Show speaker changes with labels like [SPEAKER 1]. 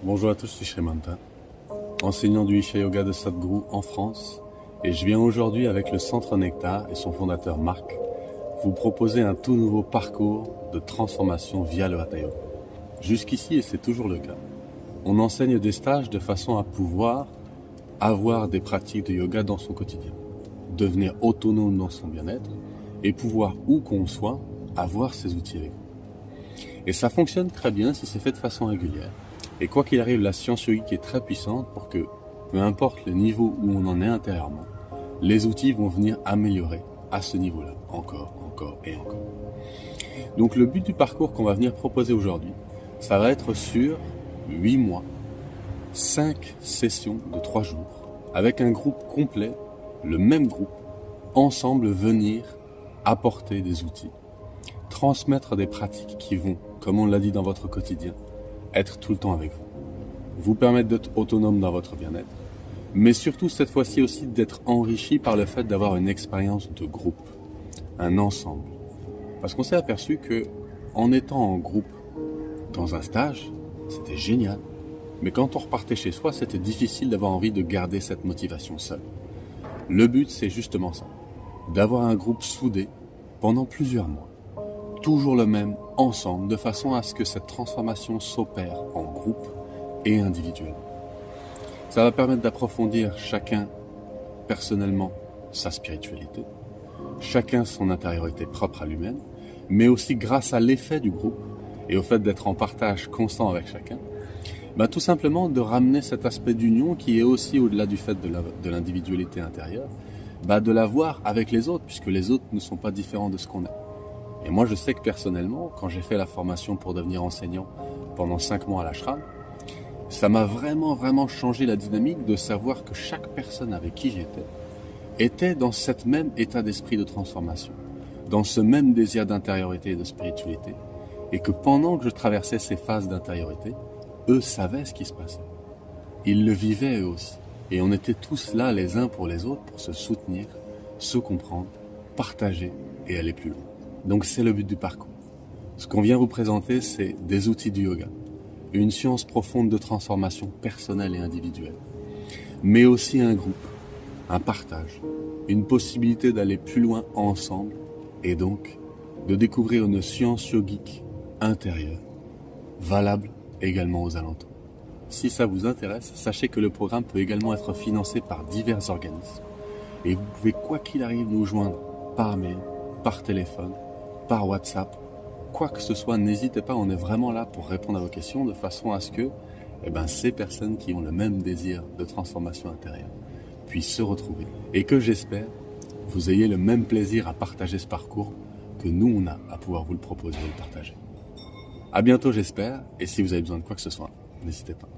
[SPEAKER 1] Bonjour à tous, je suis Shremanta, enseignant du Isha Yoga de Sadhguru en France, et je viens aujourd'hui avec le Centre Nectar et son fondateur Marc vous proposer un tout nouveau parcours de transformation via le Hatha Yoga. Jusqu'ici, et c'est toujours le cas, on enseigne des stages de façon à pouvoir avoir des pratiques de yoga dans son quotidien, devenir autonome dans son bien-être et pouvoir, où qu'on soit, avoir ces outils avec nous. Et ça fonctionne très bien si c'est fait de façon régulière. Et quoi qu'il arrive, la science yogique est très puissante pour que, peu importe le niveau où on en est intérieurement, les outils vont venir améliorer à ce niveau-là, encore et encore. Donc le but du parcours qu'on va venir proposer aujourd'hui, ça va être sur 8 mois, 5 sessions de 3 jours, avec un groupe complet, le même groupe, ensemble venir apporter des outils, transmettre des pratiques qui vont, comme on l'a dit dans votre quotidien, être tout le temps avec vous permettre d'être autonome dans votre bien-être, mais surtout cette fois-ci aussi d'être enrichi par le fait d'avoir une expérience de groupe, un ensemble. Parce qu'on s'est aperçu que, en étant en groupe dans un stage, c'était génial, mais quand on repartait chez soi, c'était difficile d'avoir envie de garder cette motivation seule. Le but, c'est justement ça, d'avoir un groupe soudé pendant plusieurs mois, toujours le même, ensemble, de façon à ce que cette transformation s'opère en groupe et individuellement. Ça va permettre d'approfondir chacun personnellement sa spiritualité, chacun son intériorité propre à lui-même, mais aussi grâce à l'effet du groupe et au fait d'être en partage constant avec chacun, tout simplement de ramener cet aspect d'union qui est aussi au-delà du fait de l'individualité intérieure, de la voir avec les autres, puisque les autres ne sont pas différents de ce qu'on est. Et moi je sais que personnellement, quand j'ai fait la formation pour devenir enseignant pendant 5 mois à l'ashram, ça m'a vraiment changé la dynamique de savoir que chaque personne avec qui j'étais était dans cet même état d'esprit de transformation, dans ce même désir d'intériorité et de spiritualité, et que pendant que je traversais ces phases d'intériorité, eux savaient ce qui se passait. Ils le vivaient eux aussi. Et on était tous là les uns pour les autres pour se soutenir, se comprendre, partager et aller plus loin. Donc c'est le but du parcours. Ce qu'on vient vous présenter, c'est des outils du yoga, une science profonde de transformation personnelle et individuelle, mais aussi un groupe, un partage, une possibilité d'aller plus loin ensemble et donc de découvrir une science yogique intérieure, valable également aux alentours. Si ça vous intéresse, sachez que le programme peut également être financé par divers organismes et vous pouvez quoi qu'il arrive nous joindre par mail, par téléphone, par WhatsApp, quoi que ce soit, n'hésitez pas, on est vraiment là pour répondre à vos questions de façon à ce que ces personnes qui ont le même désir de transformation intérieure puissent se retrouver et que j'espère vous ayez le même plaisir à partager ce parcours que nous on a à pouvoir vous le proposer et le partager. À bientôt j'espère, et si vous avez besoin de quoi que ce soit, n'hésitez pas.